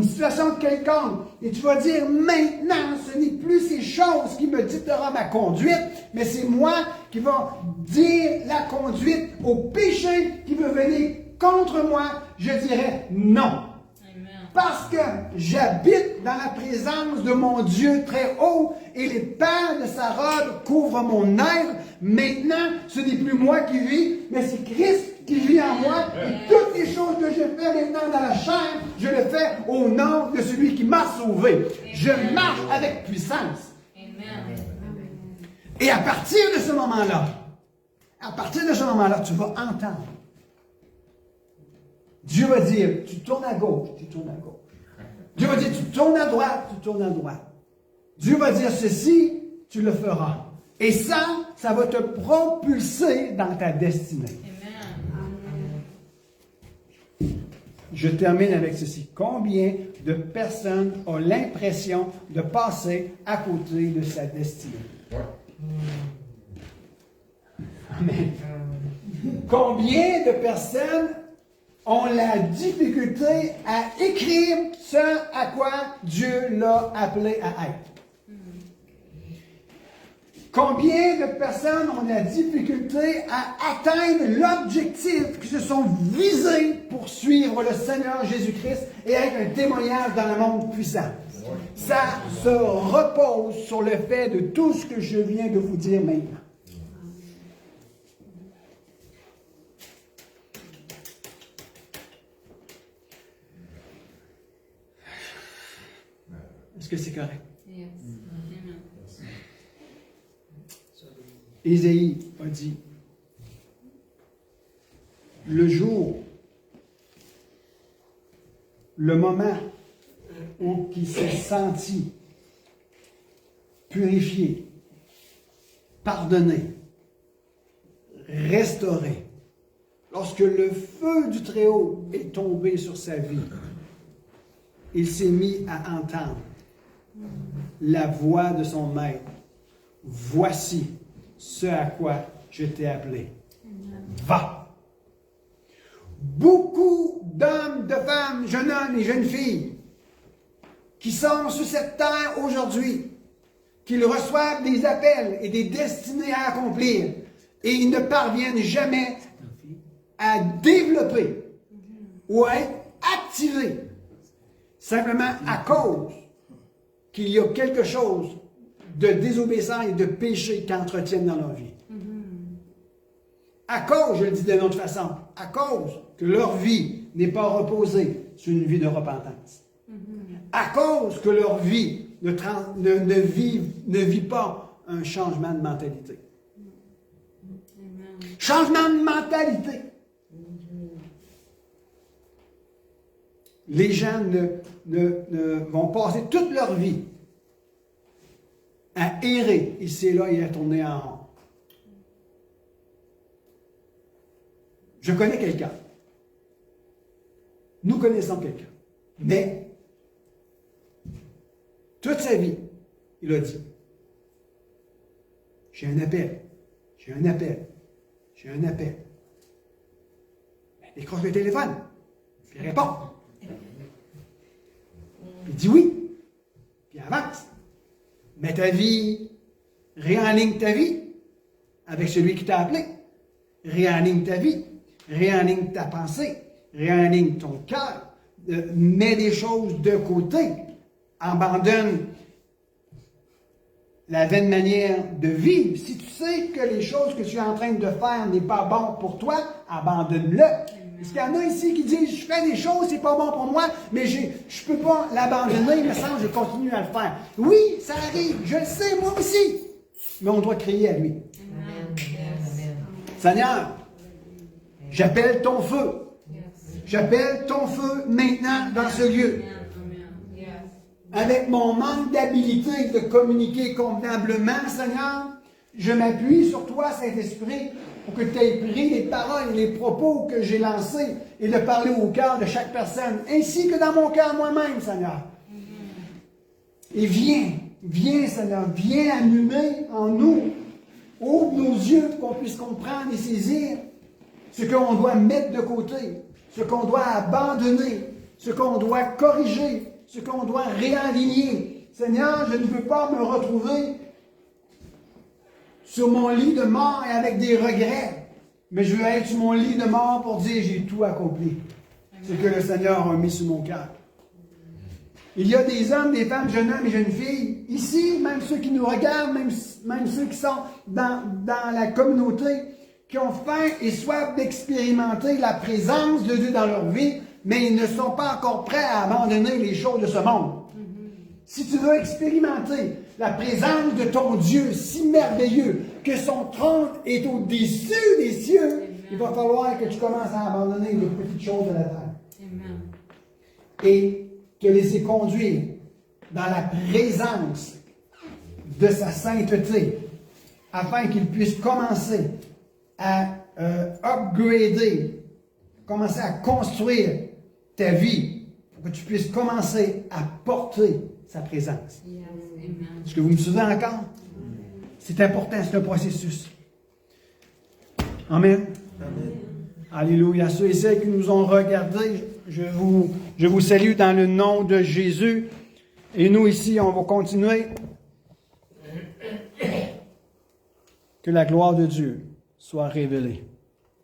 situation quelconque, et tu vas dire maintenant, ce n'est plus ces choses qui me dictera ma conduite, mais c'est moi qui va dire la conduite au péché qui veut venir contre moi, je dirais non. Parce que j'habite dans la présence de mon Dieu très haut et les pans de sa robe couvrent mon être. Maintenant, ce n'est plus moi qui vis, mais c'est Christ qui vit en moi. Et toutes les choses que je fais maintenant dans la chair, je le fais au nom de celui qui m'a sauvé. Je marche avec puissance. Et à partir de ce moment-là, tu vas entendre. Dieu va dire, tu tournes à gauche, tu tournes à gauche. Dieu va dire, tu tournes à droite, tu tournes à droite. Dieu va dire ceci, tu le feras. Et ça va te propulser dans ta destinée. Je termine avec ceci. Combien de personnes ont l'impression de passer à côté de sa destinée? Amen. Combien de personnes ont la difficulté à écrire ce à quoi Dieu l'a appelé à être? Combien de personnes ont la difficulté à atteindre l'objectif qui se sont visés pour suivre le Seigneur Jésus-Christ et être un témoignage dans le monde puissant? Ça se repose sur le fait de tout ce que je viens de vous dire maintenant. Est-ce que c'est correct? Yes. Ésaïe a dit, le jour, le moment où il s'est senti purifié, pardonné, restauré, lorsque le feu du Très-Haut est tombé sur sa vie, il s'est mis à entendre la voix de son maître. Voici ce à quoi je t'ai appelé. Va. Beaucoup d'hommes, de femmes, jeunes hommes et jeunes filles qui sont sur cette terre aujourd'hui, qu'ils reçoivent des appels et des destinées à accomplir et ils ne parviennent jamais à développer ou à être activés simplement à cause qu'il y a quelque chose de désobéissant et de péché qu'ils entretiennent dans leur vie. À cause, je le dis d'une autre façon, à cause que leur vie n'est pas reposée sur une vie de repentance. À cause que leur vie ne vit pas un changement de mentalité. Changement de mentalité. Les gens vont passer toute leur vie à errer ici et là et à tourner en rond. Je connais quelqu'un. Nous connaissons quelqu'un. Mais, toute sa vie, il a dit, j'ai un appel, j'ai un appel, j'ai un appel. Il décroche le téléphone, puis il répond. Puis il dit oui, puis il avance. Mets ta vie, réenligne ta vie avec celui qui t'a appelé. Réenligne ta vie, réenligne ta pensée, réenligne ton cœur, mets des choses de côté, abandonne la vaine manière de vivre. Si tu sais que les choses que tu es en train de faire n'est pas bon pour toi, abandonne-le. Est-ce qu'il y en a ici qui disent, je fais des choses, c'est pas bon pour moi, mais je ne peux pas l'abandonner, mais sans je continue à le faire. Oui, ça arrive, je le sais, moi aussi. Mais on doit crier à lui. Seigneur, j'appelle ton feu. J'appelle ton feu maintenant dans ce lieu. Avec mon manque d'habilité de communiquer convenablement, Seigneur, je m'appuie sur toi, Saint-Esprit, pour que tu aies pris les paroles et les propos que j'ai lancés et de parler au cœur de chaque personne, ainsi que dans mon cœur moi-même, Seigneur. Et viens, Seigneur, viens allumer en nous, Ouvre nos yeux pour qu'on puisse comprendre et saisir ce qu'on doit mettre de côté, ce qu'on doit abandonner, ce qu'on doit corriger, ce qu'on doit réaligner. Seigneur, je ne veux pas me retrouver sur mon lit de mort et avec des regrets, mais je veux être sur mon lit de mort pour dire j'ai tout accompli. Ce que le Seigneur a mis sur mon cœur. Il y a des hommes, des femmes, jeunes hommes et jeunes filles, ici, même ceux qui nous regardent, même ceux qui sont dans la communauté, qui ont faim et soif d'expérimenter la présence de Dieu dans leur vie, mais ils ne sont pas encore prêts à abandonner les choses de ce monde. Si tu veux expérimenter la présence de ton Dieu si merveilleux, que son trône est au-dessus des cieux, il va falloir que tu commences à abandonner les petites choses de la terre. Amen. Et te laisser conduire dans la présence de sa sainteté, afin qu'il puisse commencer à upgrader, commencer à construire ta vie, pour que tu puisses commencer à porter sa présence. Yes. Amen. Est-ce que vous me suivez encore? C'est important, c'est un processus. Amen. Alléluia. Ceux et celles qui nous ont regardés, je vous salue dans le nom de Jésus. Et nous ici, on va continuer. Que la gloire de Dieu soit révélée.